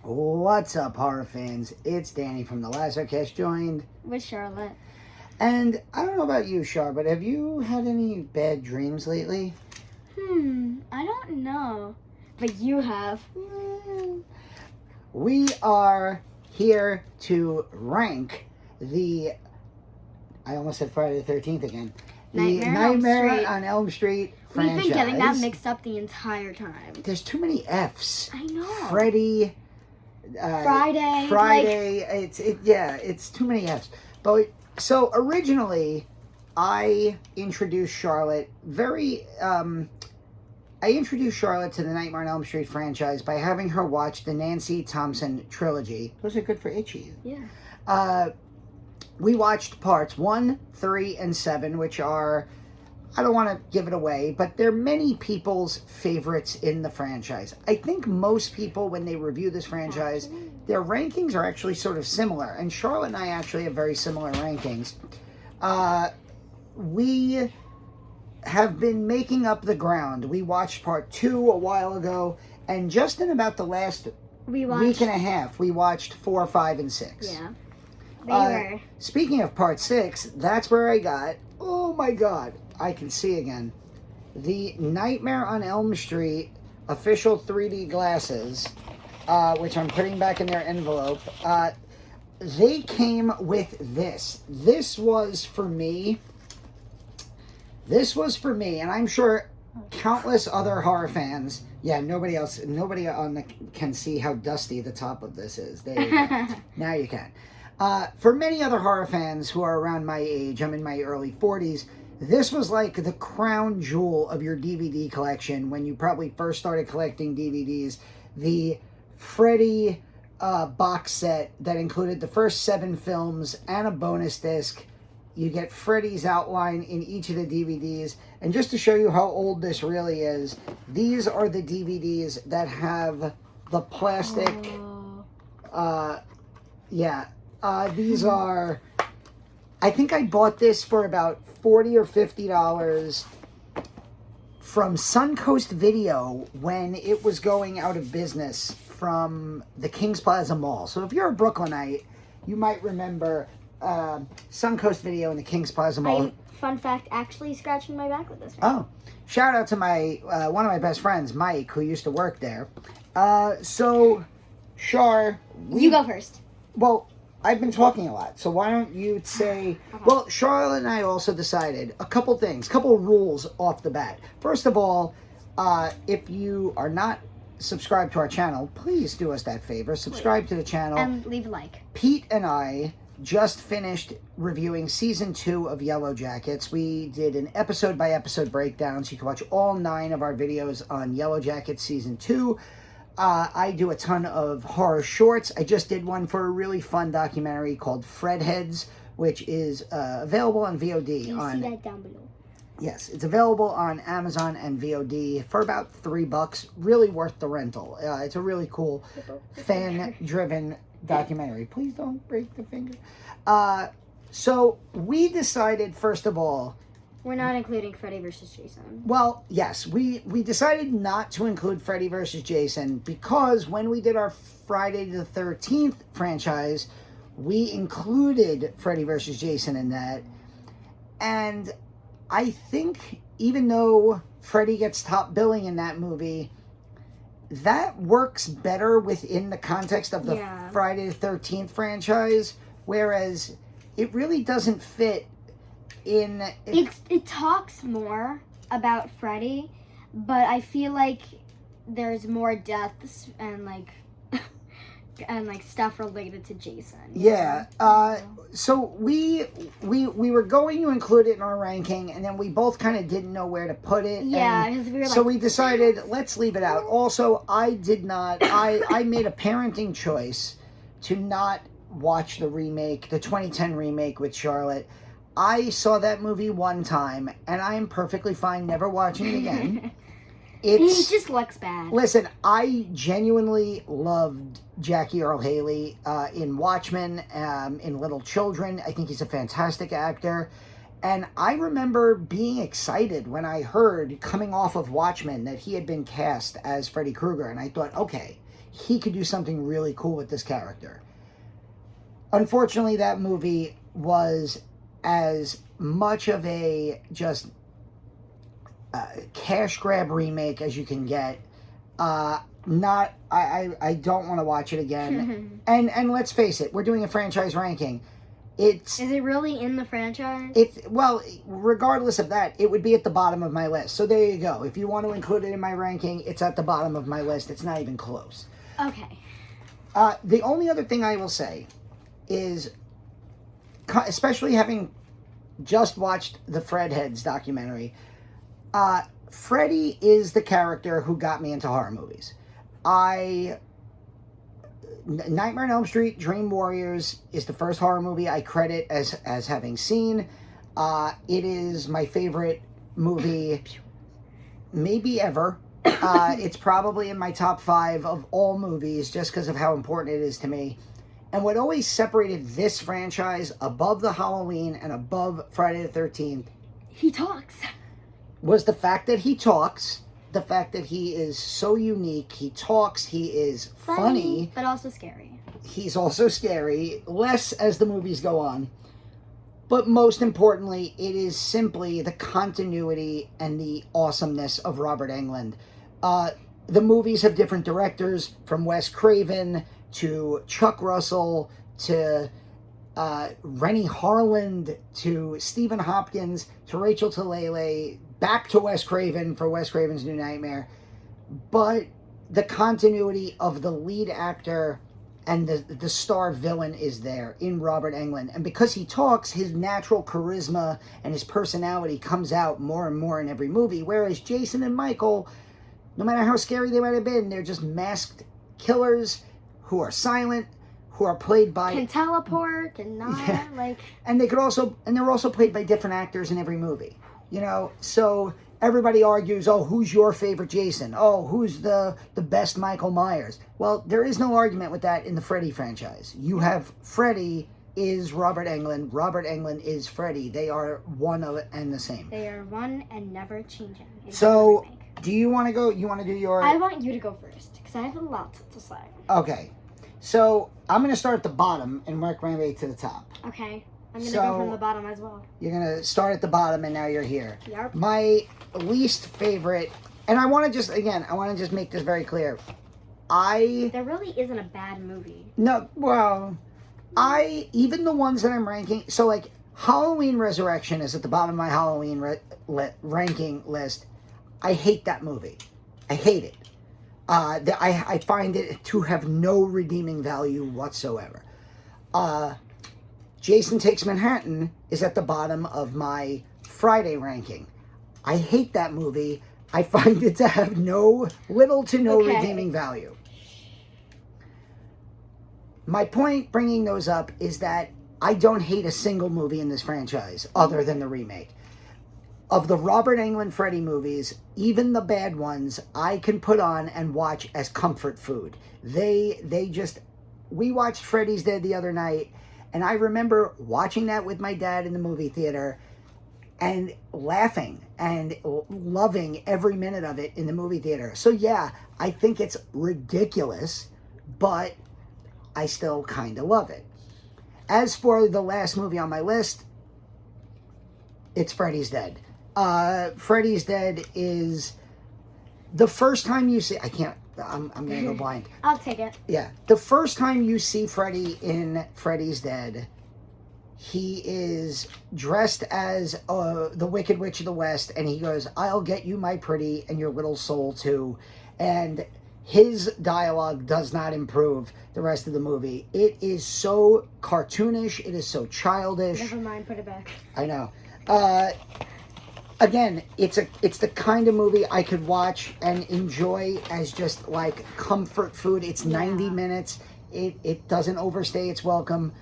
What's up, horror fans? It's Danny from the Wisecracking, joined with Charlotte. And I don't know about you, Char, but have you had any bad dreams lately? I don't know. But you have. We are here to rank the... I almost said Friday the 13th again. The Nightmare on Elm Street franchise. We've been getting that mixed up the entire time. There's too many F's. I know. Freddy... Friday. It's too many F's. But so originally, I introduced Charlotte to the Nightmare on Elm Street franchise by having her watch the Nancy Thompson trilogy. Those are good for itchy. Yeah. We watched parts 1, 3, and 7, which are, I don't want to give it away, but they're many people's favorites in the franchise. I think most people, when they review this franchise, their rankings are actually sort of similar. And Charlotte and I actually have very similar rankings. We have been making up the ground. We watched part 2 a while ago, and just in about the last week and a half, we watched 4, 5, and 6. Yeah. They were. Speaking of part 6, that's where I got, oh my god, I can see again, the Nightmare on Elm Street official 3D glasses, which I'm putting back in their envelope. They came with this. This was for me, and I'm sure countless other horror fans. Yeah, nobody can see how dusty the top of this is. There you go. Now you can. For many other horror fans who are around my age, I'm in my early 40s, this was like the crown jewel of your DVD collection when you probably first started collecting DVDs. The Freddy box set that included the first 7 films and a bonus disc. You get Freddy's outline in each of the DVDs. And just to show you how old this really is, these are the DVDs that have the plastic... these are... I think I bought this for about $40 or $50 from Suncoast Video when it was going out of business from the Kings Plaza Mall. So if you're a Brooklynite, you might remember Suncoast Video and the Kings Plaza Mall. Fun fact, actually scratching my back with this. Right? Oh, shout out to my one of my best friends, Mike, who used to work there. So, Char... You go first. Well... I've been talking a lot, so why don't you say... Okay. Well, Charlotte and I also decided a couple rules off the bat. First of all, if you are not subscribed to our channel, please do us that favor. Subscribe to the channel. And leave a like. Pete and I just finished reviewing Season 2 of Yellow Jackets. We did an episode-by-episode breakdown, so you can watch all 9 of our videos on Yellow Jackets Season 2. I do a ton of horror shorts. I just did one for a really fun documentary called Fredheads, which is available on VOD. You see that down below. Yes, it's available on Amazon and VOD for about $3. Really worth the rental. It's a really cool, fan-driven documentary. Please don't break the finger. So we decided, first of all... We're not including Freddy vs. Jason. Well, yes, we decided not to include Freddy vs. Jason because when we did our Friday the 13th franchise, we included Freddy vs. Jason in that. And I think even though Freddy gets top billing in that movie, that works better within the context of the Friday the 13th franchise, whereas it really doesn't fit in... It talks more about Freddy, but I feel like there's more deaths and stuff related to Jason. Yeah. So we were going to include it in our ranking, and then we both kind of didn't know where to put it. Yeah, because we were so we decided, let's leave it out. Also, I made a parenting choice to not watch the remake, the 2010 remake with Charlotte. I saw that movie one time, and I am perfectly fine never watching it again. He just looks bad. Listen, I genuinely loved Jackie Earle Haley in Watchmen, in Little Children. I think he's a fantastic actor. And I remember being excited when I heard, coming off of Watchmen, that he had been cast as Freddy Krueger. And I thought, okay, he could do something really cool with this character. Unfortunately, that movie was as much of a just cash grab remake as you can get. Not I don't want to watch it again. and let's face it, we're doing a franchise ranking. Is it really in the franchise? Well, regardless of that, it would be at the bottom of my list. So there you go. If you want to include it in my ranking, it's at the bottom of my list. It's not even close. Okay. The only other thing I will say is, especially having just watched the Fredheads documentary, Freddy is the character who got me into horror movies. Nightmare on Elm Street, Dream Warriors is the first horror movie I credit as having seen. It is my favorite movie, maybe ever. It's probably in my top 5 of all movies just because of how important it is to me. And what always separated this franchise above the Halloween and above Friday the 13th... He talks. ...was the fact that he talks... The fact that he is so unique, he talks, he is funny. But also scary. He's also scary, less as the movies go on. But most importantly, it is simply the continuity and the awesomeness of Robert Englund. The movies have different directors, from Wes Craven to Chuck Russell to Rennie Harland to Stephen Hopkins to Rachel Talalay, back to Wes Craven for Wes Craven's New Nightmare. But the continuity of the lead actor and the star villain is there in Robert Englund. And because he talks, his natural charisma and his personality comes out more and more in every movie. Whereas Jason and Michael, no matter how scary they might have been, they're just masked killers who are silent, who are played by... Can teleport, can not, yeah. And they're also played by different actors in every movie. You know, so everybody argues, oh, who's your favorite Jason? Oh, who's the best Michael Myers? Well, there is no argument with that in the Freddy franchise. You have Freddy is Robert Englund. Robert Englund is Freddy. They are one and the same. They are one and never changing. So, do you want to go? You want to do your... I want you to go first, because I have a lot to say. Okay. So, I'm going to start at the bottom and work my way to the top. Okay. I'm going to go from the bottom as well. You're going to start at the bottom and now you're here. Yep. My least favorite, and I want to just make this very clear. There really isn't a bad movie. No, well, even the ones that I'm ranking, so like Halloween Resurrection is at the bottom of my Halloween ranking list. I hate that movie. I hate it. I find it to have no redeeming value whatsoever. Jason Takes Manhattan is at the bottom of my Friday ranking. I hate that movie. I find it to have little to no redeeming value. My point bringing those up is that I don't hate a single movie in this franchise other than the remake. Of the Robert Englund Freddy movies, even the bad ones, I can put on and watch as comfort food. We watched Freddy's Dead the other night, and I remember watching that with my dad in the movie theater and laughing and loving every minute of it in the movie theater. So yeah, I think it's ridiculous, but I still kind of love it. As for the last movie on my list, it's Freddy's Dead. Freddy's Dead is the first time you see... I'm going to go blind. I'll take it. Yeah. The first time you see Freddy in Freddy's Dead, he is dressed as the Wicked Witch of the West, and he goes, "I'll get you, my pretty, and your little soul, too." And his dialogue does not improve the rest of the movie. It is so cartoonish. It is so childish. Never mind, put it back. I know. Again, it's the kind of movie I could watch and enjoy as just like comfort food. It's 90 minutes. It doesn't overstay its welcome,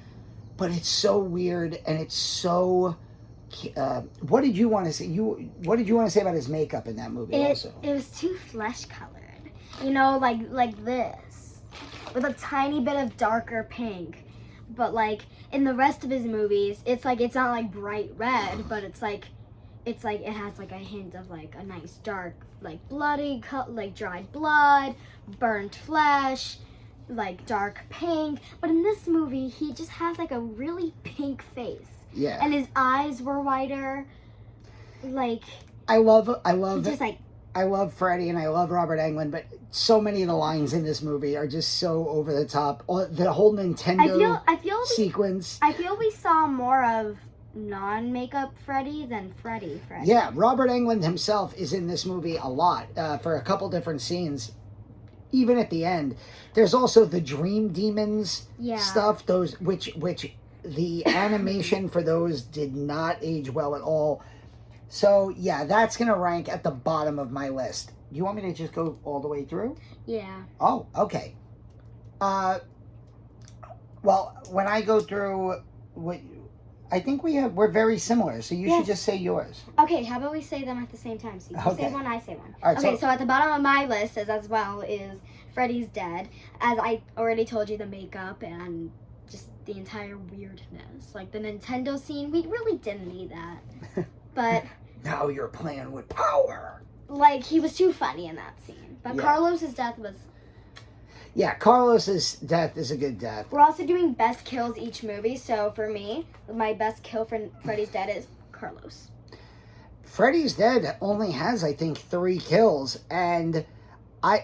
but it's so weird and it's so. What did you want to say? What did you want to say about his makeup in that movie? It was too flesh colored, like this, with a tiny bit of darker pink. But like in the rest of his movies, it's not like bright red, but it's like it's like it has like a hint of like a nice dark, like bloody cut, like dried blood, burnt flesh, like dark pink. But in this movie, he just has like a really pink face. Yeah. And his eyes were whiter. Like I love just like I love Freddy and I love Robert Englund, but so many of the lines in this movie are just so over the top. The whole Nintendo sequence. I feel we saw more of non-makeup Freddy than Freddy. Yeah, Robert Englund himself is in this movie a lot for a couple different scenes. Even at the end, there's also the Dream Demons stuff. Those which the animation for those did not age well at all. So yeah, that's gonna rank at the bottom of my list. Do you want me to just go all the way through? Yeah. Oh, okay. Well, when I go through I think we're very similar, so you should just say yours. Okay, how about we say them at the same time? So you say one, I say one. All right, okay, so at the bottom of my list as well is Freddy's Dead. As I already told you, the makeup and just the entire weirdness. Like the Nintendo scene, we really didn't need that. But now you're playing with power. Like, he was too funny in that scene. But Carlos's death was... Yeah, Carlos's death is a good death. We're also doing best kills each movie, so for me, my best kill for Freddy's Dead is Carlos. Freddy's Dead only has, I think, 3 kills, and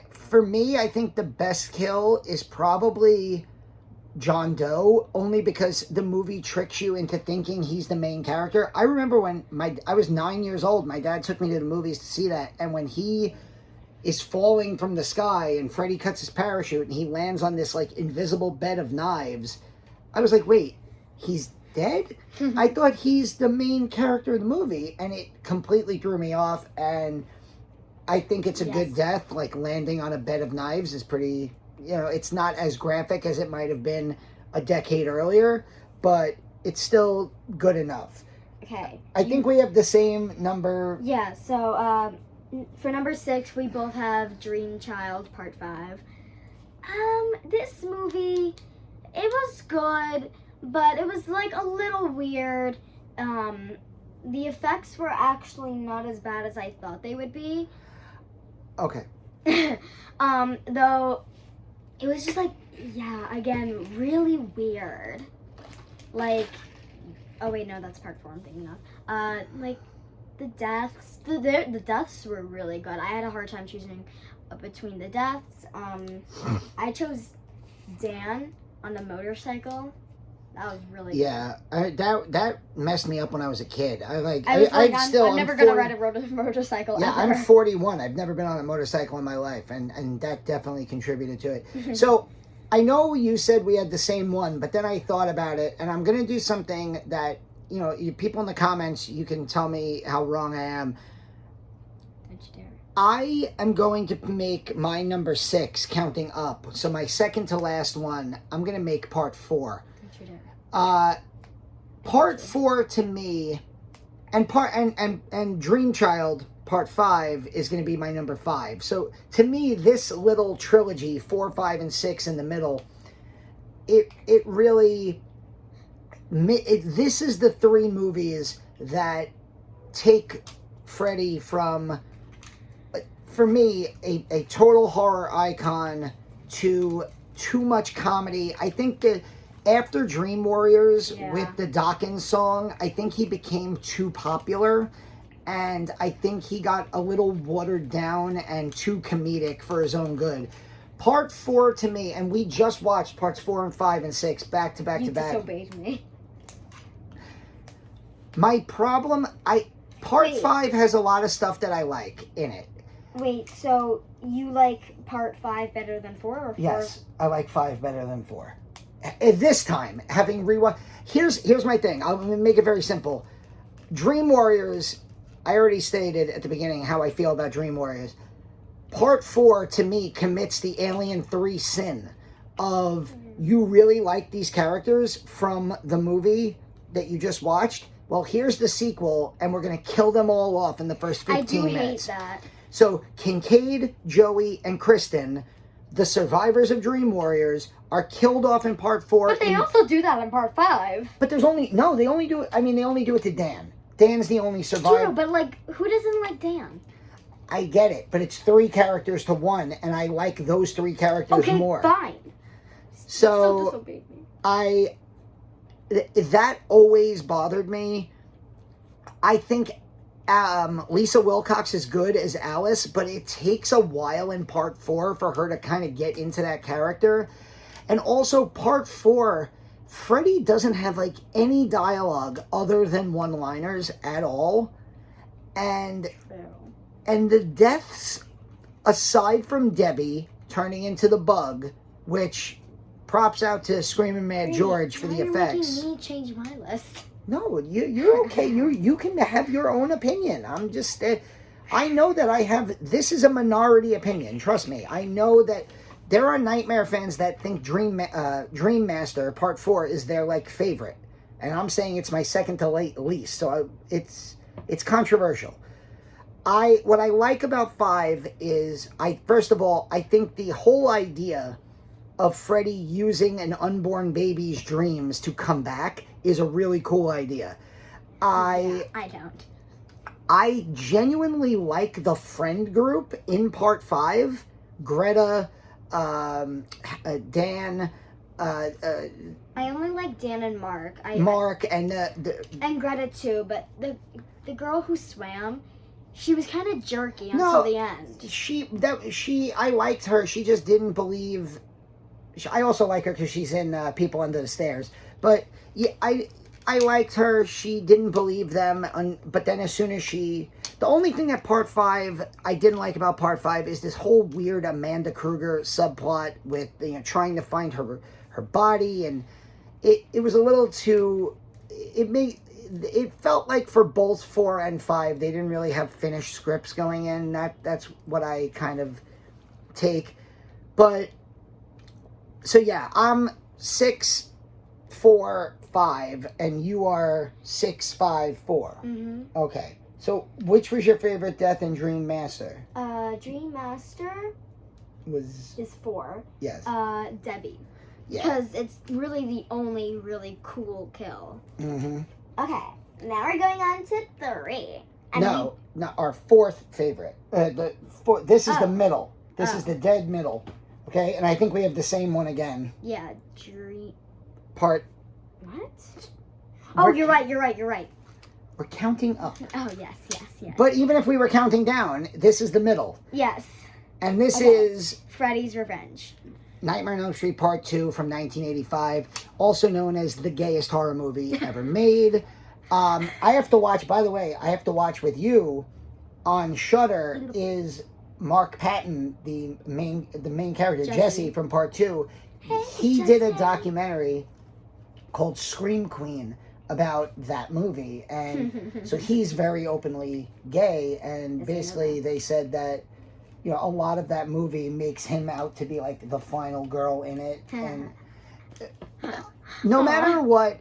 for me, I think the best kill is probably John Doe, only because the movie tricks you into thinking he's the main character. I remember when I was 9 years old, my dad took me to the movies to see that, and when he is falling from the sky and Freddy cuts his parachute and he lands on this like invisible bed of knives, I was like, wait, he's dead? I thought he's the main character of the movie, and it completely threw me off, and I think it's a good death. Like landing on a bed of knives is pretty, it's not as graphic as it might have been a decade earlier, but it's still good enough. Okay. I think we have the same number. Yeah, so for number 6, we both have Dream Child Part 5. This movie, it was good, but it was like a little weird. The effects were actually not as bad as I thought they would be. Okay. Though it was just like, again, really weird. Like, oh wait, no, that's part 4 I'm thinking of. Like, the deaths, the deaths were really good. I had a hard time choosing between the deaths. I chose Dan on the motorcycle. That was really good. Yeah, that messed me up when I was a kid. I'm never gonna ride a motorcycle. Yeah, ever. I'm 41. I've never been on a motorcycle in my life, and that definitely contributed to it. So, I know you said we had the same one, but then I thought about it, and I'm gonna do something that you people in the comments, you can tell me how wrong I am. Don't you dare. I am going to make my number 6 counting up. So my second to last one, I'm gonna make part 4. Part 4 to me, and Dream Child Part 5 is going to be my number 5. So to me, this little trilogy, 4, 5, and 6 in the middle, it really, this is the 3 movies that take Freddy from, for me, a total horror icon to too much comedy. I think that after Dream Warriors with the Dawkins song, I think he became too popular, and I think he got a little watered down and too comedic for his own good. Part 4 to me, and we just watched parts 4 and 5 and 6 back to back to back. You disobeyed me. My problem, Part 5 has a lot of stuff that I like in it. Wait, so you like Part 5 better than 4 or 4? Yes, I like 5 better than 4. At this time, having rewatched, here's my thing. I'll make it very simple. Dream Warriors, I already stated at the beginning how I feel about Dream Warriors. Part 4, to me, commits the Alien 3 sin of you really like these characters from the movie that you just watched. Well, here's the sequel, and we're going to kill them all off in the first 15 minutes. I do hate that. So, Kincaid, Joey, and Kristen, the survivors of Dream Warriors, are killed off in Part 4. But they also do that in Part 5. But there's only... No, they only do it... I mean, they only do it to Dan. Dan's the only survivor. True, but like, who doesn't like Dan? I get it, but it's 3 characters to 1, and I like those 3 characters more. Okay, fine. So Still disobeyed me. that always bothered me. I think Lisa Wilcox is good as Alice, but it takes a while in part 4 for her to kind of get into that character. And also part 4, Freddy doesn't have like any dialogue other than one-liners at all. And the deaths, aside from Debbie turning into the bug, which props out to Screaming Mad George for the effects. You're making me change my list. No, you're okay. You can have your own opinion. I'm just, I know that this is a minority opinion. Trust me. I know that there are Nightmare fans that think Dream Master Part 4 is their like favorite, and I'm saying it's my second to least. So it's controversial. What I like about 5 is first of all, I think the whole idea of Freddy using an unborn baby's dreams to come back is a really cool idea. I don't. I genuinely like the friend group in part 5. Greta, Dan, I only like Dan and Mark. Mark and and Greta too, but the girl who swam, she was kind of jerky until the end. I liked her. She just didn't believe. I also like her because she's in People Under the Stairs. But yeah, I liked her. She didn't believe them. But then as soon as the only thing that part 5 I didn't like about part 5 is this whole weird Amanda Kruger subplot with trying to find her body, and it was a little too. It felt like for both 4 and 5 they didn't really have finished scripts going in. That's what I kind of take. But so yeah, I'm 6, 4, 5, and you are 6, 5, 4. Mm-hmm. Okay. So which was your favorite death in Dream Master? Dream Master is 4. Yes. Debbie. Yeah. Because it's really the only really cool kill. Mm-hmm. Okay, now we're going on to 3. And No, our 4th favorite. This is the middle. This is the dead middle. Okay, and I think we have the same one again. Yeah, Dream. Part. What? Oh, you're right. We're counting up. Oh, yes. But even if we were counting down, this is the middle. Yes. And this is Freddy's Revenge. Nightmare on Elm Street Part 2 from 1985, also known as the gayest horror movie ever made. I have to watch, by the way, with you on Shudder is Mark Patton, the main character, Jesse from Part 2. Hey, he did a documentary called Scream Queen about that movie, and so he's very openly gay, and basically they said that a lot of that movie makes him out to be like the final girl in it. And no matter what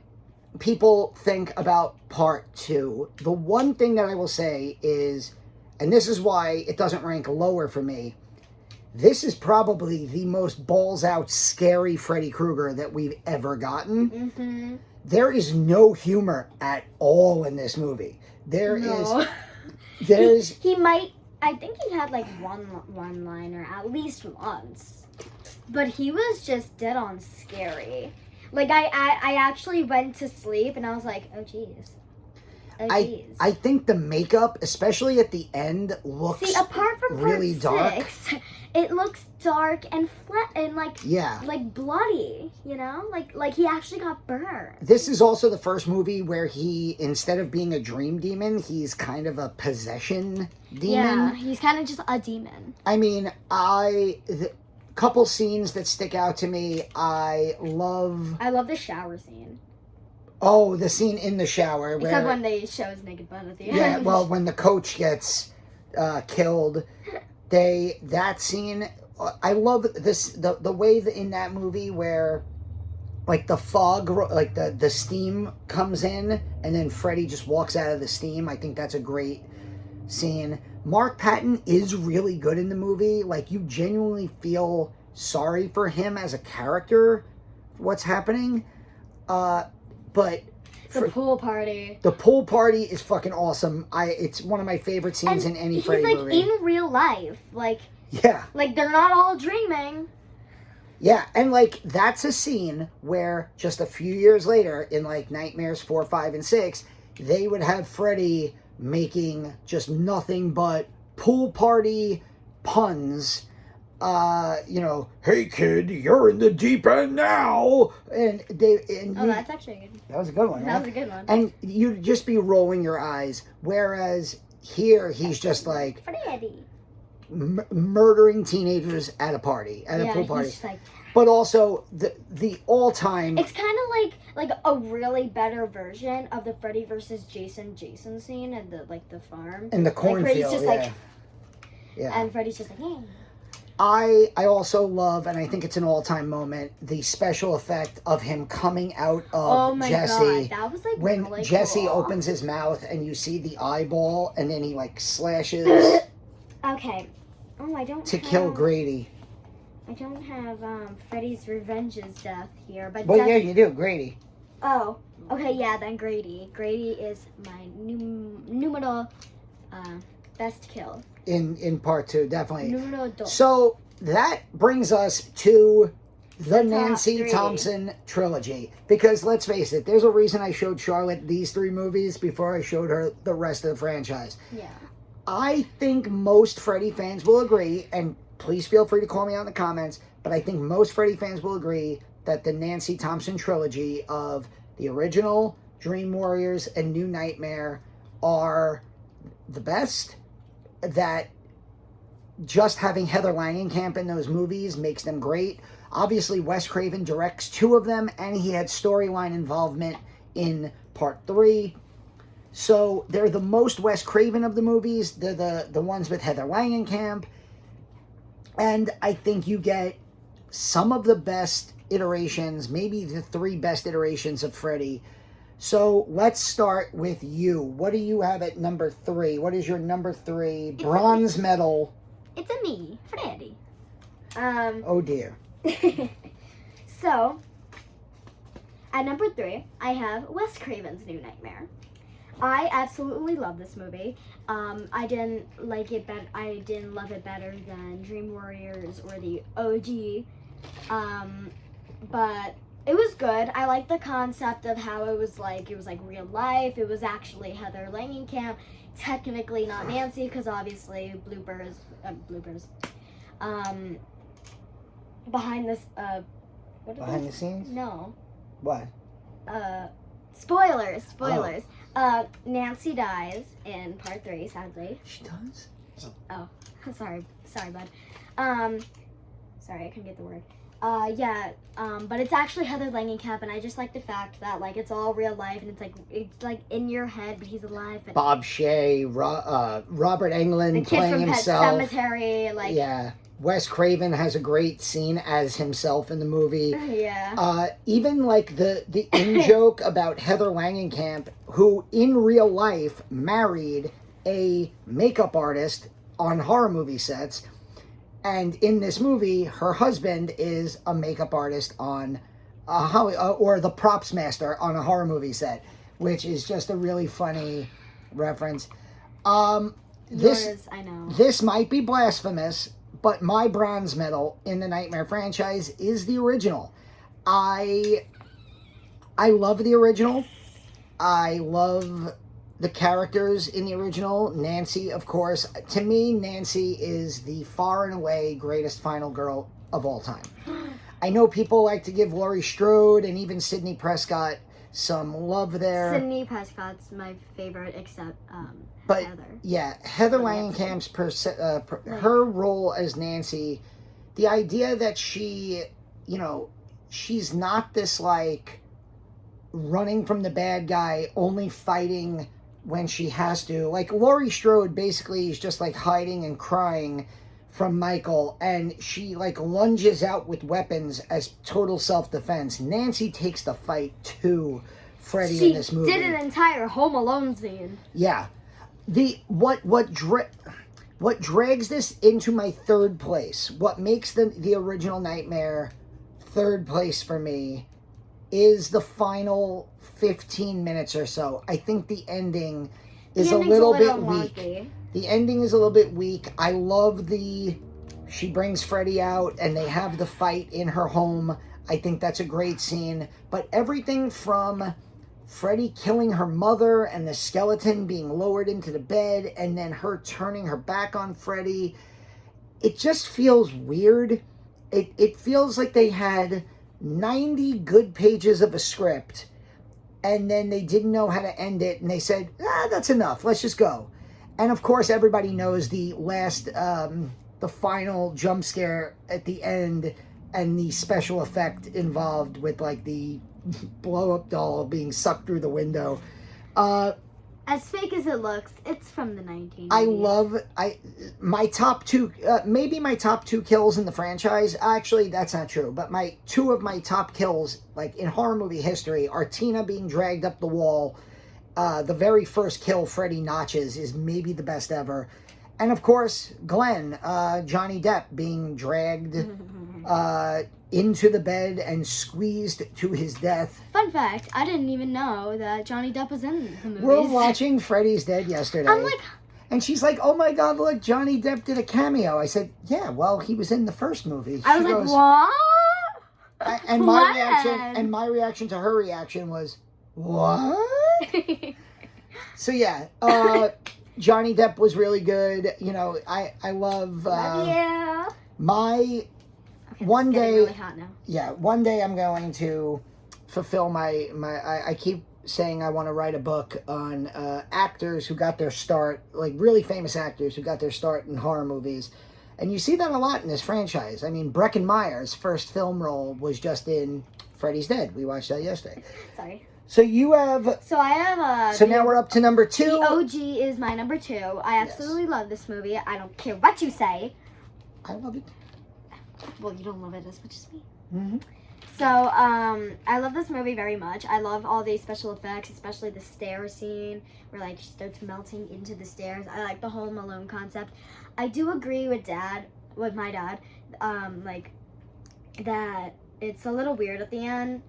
people think about part 2, the one thing that I will say is, and this is why it doesn't rank lower for me, this is probably the most balls out scary Freddy Krueger that we've ever gotten. Mm-hmm. There is no humor at all in this movie. There's I think he had like one liner at least once, but he was just dead on scary. Like I actually went to sleep and I was like, oh jeez. I think the makeup, especially at the end, looks apart from really dark. It looks dark and flat and like bloody. Like he actually got burned. This is also the first movie where he, instead of being a dream demon, he's kind of a possession demon. Yeah, he's kind of just a demon. I mean, the couple scenes that stick out to me, I love the shower scene. Oh, the scene in the shower. Except when they show his naked butt at the end. Yeah, well, when the coach gets killed, that scene, I love this, the way that in that movie where, like, the fog, like, the steam comes in, and then Freddy just walks out of the steam. I think that's a great scene. Mark Patton is really good in the movie. Like, you genuinely feel sorry for him as a character, what's happening. But The pool party. The pool party is fucking awesome. It's one of my favorite scenes in any Freddy movie. He's like in real life. Like, yeah. Like they're not all dreaming. Yeah, and like that's a scene where just a few years later in like Nightmares 4, 5, and 6, they would have Freddy making just nothing but pool party puns. Hey kid, you're in the deep end now. That's actually good. That was a good one. That was a good one. And you'd just be rolling your eyes. Whereas here, he's just like Freddy. Murdering teenagers at a party, at a pool party. He's like, but also the all-time. It's kind of like a really better version of the Freddy versus Jason scene at the farm. In the cornfield, Freddy's just yeah. And Freddy's just like, hey. I also love, and I think it's an all-time moment, the special effect of him coming out of Jesse. God, that was like when really Jesse cool. opens his mouth and you see the eyeball, and then he like slashes. Okay. Oh, I don't. To kill Grady. I don't have Freddy's Revenge's death here, but. Well, yeah, you do, Grady. Oh, okay, yeah, then Grady. Grady is my numero best kill. In part 2, definitely. Numero dos. So that brings us to the Nancy 3. Thompson trilogy. Because let's face it, there's a reason I showed Charlotte these 3 movies before I showed her the rest of the franchise. Yeah. I think most Freddy fans will agree, and please feel free to call me out in the comments, but I think most Freddy fans will agree that the Nancy Thompson trilogy of the original, Dream Warriors, and New Nightmare are the best. That just having Heather Langenkamp in those movies makes them great. Obviously, Wes Craven directs 2 of them, and he had storyline involvement in part 3. So they're the most Wes Craven of the movies. They're the ones with Heather Langenkamp. And I think you get some of the best iterations, maybe the 3 best iterations of Freddy. So let's start with you. What do you have at number 3? What is your number 3 bronze medal? It's a me, Freddy. Oh dear. So, at number 3, I have Wes Craven's New Nightmare. I absolutely love this movie. I didn't like it better. I didn't love it better than Dream Warriors or the OG. But it was good. I liked the concept of how it was like real life. It was actually Heather Langenkamp, technically not Nancy, because obviously bloopers. Behind this, Behind the scenes? No. What? Spoilers. Nancy dies in part 3, sadly. She does? Oh, sorry, bud. Sorry, I couldn't get the word. But it's actually Heather Langenkamp, and I just like the fact that it's all real life, and it's like in your head, but he's alive. And Bob Shea, Robert Englund the kid playing from himself. Pet Cemetery, yeah. Wes Craven has a great scene as himself in the movie. Yeah. Even the in-joke about Heather Langenkamp, who in real life married a makeup artist on horror movie sets. And in this movie, her husband is a makeup artist on or the props master on a horror movie set, which is just a really funny reference. I know. This might be blasphemous, but my bronze medal in the Nightmare franchise is the original. I love the original. I love the characters in the original. Nancy, of course. To me, Nancy is the far and away greatest final girl of all time. I know people like to give Laurie Strode and even Sidney Prescott some love there. Sidney Prescott's my favorite, except but Heather. Yeah, Heather Langenkamp's her role as Nancy, the idea that she, she's not this running from the bad guy, only fighting when she has to. Like Laurie Strode basically is just hiding and crying from Michael, and she lunges out with weapons as total self-defense. Nancy takes the fight to Freddy in this movie. She did an entire Home Alone scene. Yeah. What drags this into my 3rd place, what makes the original Nightmare 3rd place for me, is the final 15 minutes or so. I think the ending is The a ending's little bit wonky. weak. The ending is a little bit weak. I love she brings Freddy out and they have the fight in her home. I think that's a great scene. But everything from Freddy killing her mother and the skeleton being lowered into the bed and then her turning her back on Freddy, it just feels weird. It feels like they had 90 good pages of a script and then they didn't know how to end it and they said, that's enough, let's just go. And of course everybody knows the final jump scare at the end and the special effect involved with like the blow-up doll being sucked through the window. As fake as it looks, it's from the 1980s. I love my top two, maybe my top two kills in the franchise. Actually, that's not true. But two of my top kills, like in horror movie history, are Tina being dragged up the wall. The very first kill Freddy notches is maybe the best ever. And of course, Glenn, Johnny Depp being dragged into the bed and squeezed to his death. Fun fact, I didn't even know that Johnny Depp was in the movies. We're watching Freddy's Dead yesterday. I'm like... And she's like, oh my God, look, Johnny Depp did a cameo. I said, yeah, well, he was in the first movie. I was like, what? And my reaction to her reaction was, what? So yeah, Johnny Depp was really good. You know, I love my... Okay, one day, really hot now. Yeah, one day I'm going to fulfill my I keep saying I want to write a book on actors who got their start, like really famous actors who got their start in horror movies. And you see that a lot in this franchise. I mean, Breckin Meyer's first film role was just in Freddy's Dead. We watched that yesterday. Sorry. So you have... So I have So now we're up to number 2. The OG is my number 2. I absolutely love this movie. I don't care what you say. I love it. Well, you don't love it as much as me. Mm-hmm. So, I love this movie very much. I love all the special effects, especially the stair scene where, like, she starts melting into the stairs. I like the Home Alone concept. I do agree with my dad, like, that it's a little weird at the end,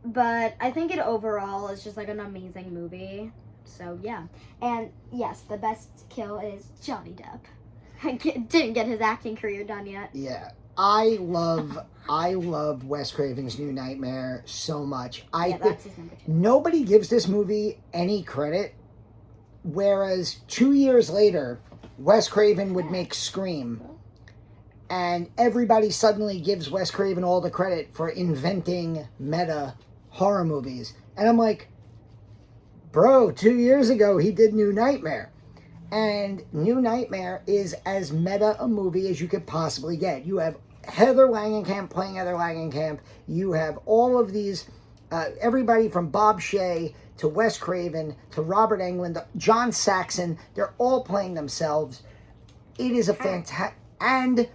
but I think it overall is just, like, an amazing movie. So, yeah. And, yes, the best kill is Johnny Depp. I didn't get his acting career done yet. Yeah. I love Wes Craven's New Nightmare so much. That's his number 2. Nobody gives this movie any credit, whereas 2 years later, Wes Craven would make Scream, and everybody suddenly gives Wes Craven all the credit for inventing meta horror movies. And I'm like, bro, 2 years ago he did New Nightmare. And New Nightmare is as meta a movie as you could possibly get. You have Heather Langenkamp playing Heather Langenkamp. You have all of these, everybody from Bob Shea to Wes Craven to Robert Englund, John Saxon. They're all playing themselves. It is a fantastic... And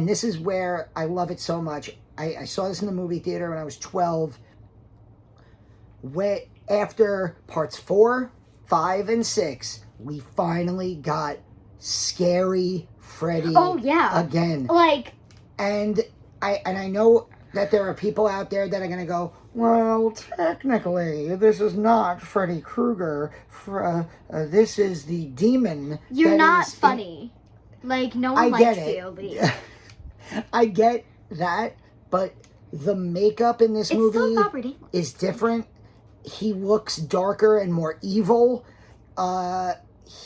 this is where I love it so much. I saw this in the movie theater when I was 12. After parts 4, 5, and 6... we finally got scary Freddy again. Like, and I know that there are people out there that are going to go, well, technically, this is not Freddy Krueger. This is the demon. You're not funny. Like, no one likes you. I get that, but the makeup in this movie is different. He looks darker and more evil.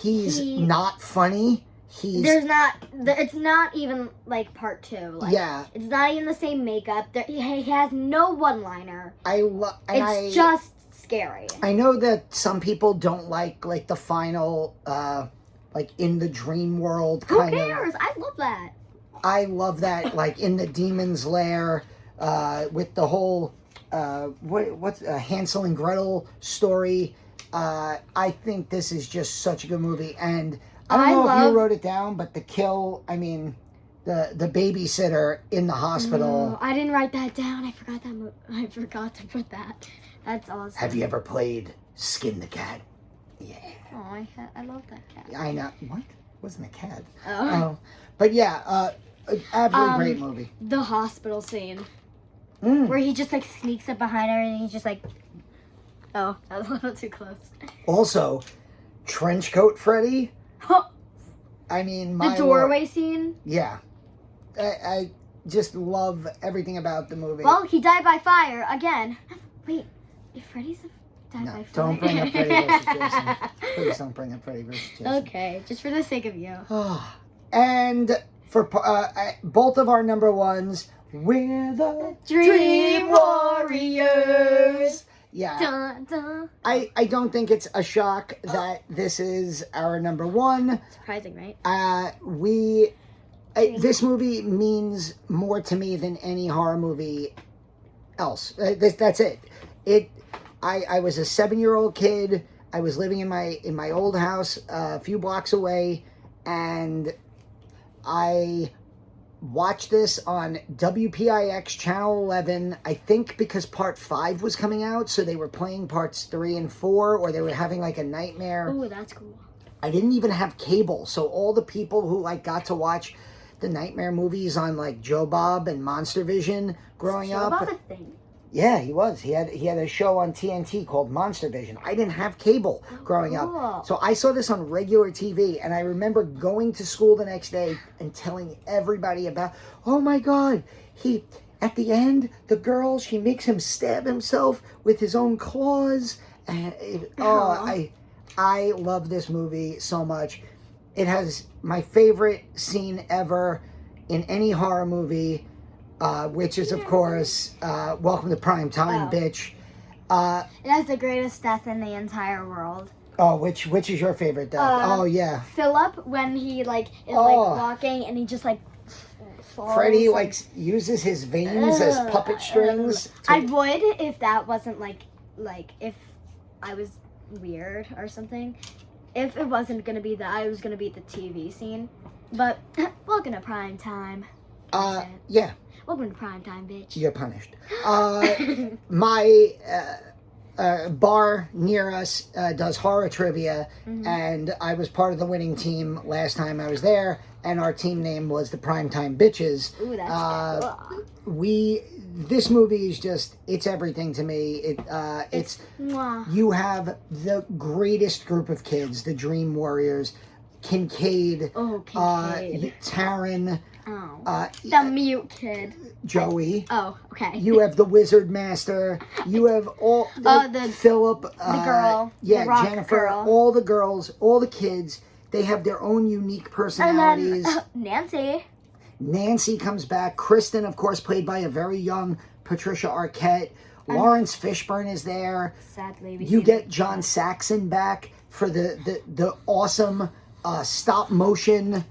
He's not funny. It's not even like part 2. Like, yeah. It's not even the same makeup. He has no one-liner. It's just scary. I know that some people don't like the final, like in the dream world kind of. Who cares? I love that. I love that, like in the demon's lair, with the whole, what's Hansel and Gretel story. I think this is just such a good movie, and I don't know if you wrote it down, but the kill, I mean, the babysitter in the hospital. No, I didn't write that down. I forgot that. I forgot to put that. That's awesome. Have you ever played Skin the Cat? Yeah. Oh, I love that cat. I know. What? It wasn't a cat. Oh. But yeah, absolutely great movie. The hospital scene. where he just like sneaks up behind her and he's just like, oh, that was a little too close. Also, trench coat Freddy. I mean, the doorway scene. Yeah, I just love everything about the movie. Well, he died by fire again. Wait, if Freddy's died by fire. Don't bring up Freddy versus Jason. Please don't bring up Freddy versus Jason. Okay, just for the sake of you. And for both of our number ones, we're the Dream Warriors. Yeah. Dun, dun. I don't think it's a shock that this is our number one. Surprising, right? This movie means more to me than any horror movie else. That's it. I was a 7-year-old kid. I was living in my old house a few blocks away, and I watched this on WPIX Channel 11, I think because Part 5 was coming out, so they were playing Parts 3 and 4, or they were having like a nightmare. Oh, that's cool. I didn't even have cable, so all the people who like got to watch the nightmare movies on like Joe Bob and Monster Vision growing up. Joe Bob a thing? Yeah, he was. He had a show on TNT called Monster Vision. I didn't have cable growing up. So I saw this on regular TV, and I remember going to school the next day and telling everybody about, oh my God, at the end, the girl, she makes him stab himself with his own claws. And I love this movie so much. It has my favorite scene ever in any horror movie, which is, of course, Welcome to Prime Time, bitch. It has the greatest death in the entire world. Oh, which is your favorite death? Oh, yeah. Philip, when he, like, is, like, walking and he just, like, falls. Freddy, like, uses his veins as puppet strings. I would if that wasn't, like, if I was weird or something. If it wasn't going to be that, I was going to be the TV scene. But, welcome to Prime Time. Yeah. Welcome to Prime Time, bitch. You're punished. My bar near us does horror trivia, and I was part of the winning team last time I was there, and our team name was the Primetime Bitches. Ooh, that's cool. This movie is just, it's everything to me. It's you have the greatest group of kids, the Dream Warriors, Kincaid, Taryn, the mute kid. Joey. Oh, okay. You have the Wizard Master. You have all Philip. The girl. Yeah, the rock Jennifer. Girl. All the girls. All the kids. They have their own unique personalities. And then Nancy comes back. Kristen, of course, played by a very young Patricia Arquette. Lawrence Fishburne is there. Sadly, you get John Saxon back for the awesome stop motion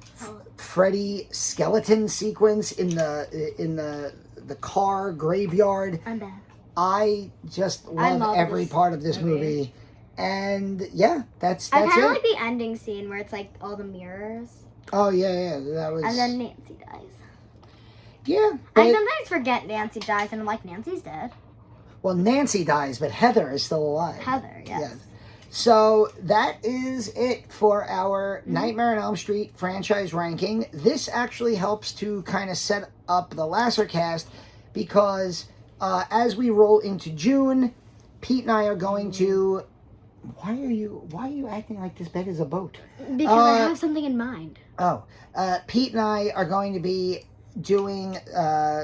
Freddy skeleton sequence in the car graveyard. I'm bad. I just love every part of this movie. And yeah, that's it. I kind of like the ending scene where it's like all the mirrors. Oh yeah, that was. And then Nancy dies. Yeah, I sometimes forget Nancy dies, and I'm like, Nancy's dead. Well, Nancy dies, but Heather is still alive. Heather, yes. Yeah. So that is it for our Nightmare on Elm Street franchise ranking. This actually helps to kind of set up the Lasser cast because as we roll into June, Pete and I are going to. Why are you acting like this bed is a boat? Because I have something in mind. Oh, Pete and I are going to be doing.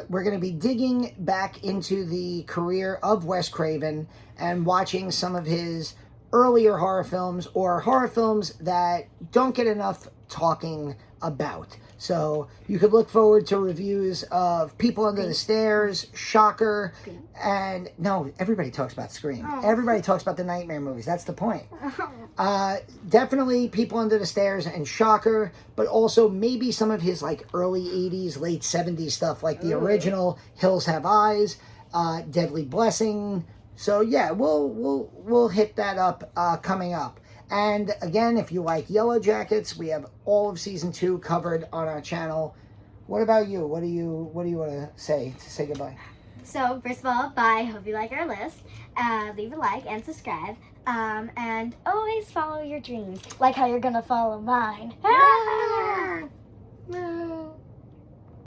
We're going to be digging back into the career of Wes Craven and watching some of his earlier horror films or horror films that don't get enough talking about. So you could look forward to reviews of People Under the Stairs, Shocker, and no, everybody talks about Scream. Everybody talks about the Nightmare movies. That's the point. Definitely People Under the Stairs and Shocker, but also maybe some of his like early 80s, late 70s stuff like the original Hills Have Eyes, Deadly Blessing. So yeah, we'll hit that up coming up. And again, if you like Yellow Jackets, we have all of season 2 covered on our channel. What about you? What do you want to say goodbye? So first of all, bye. Hope you like our list. Leave a like and subscribe. And always follow your dreams, like how you're gonna follow mine.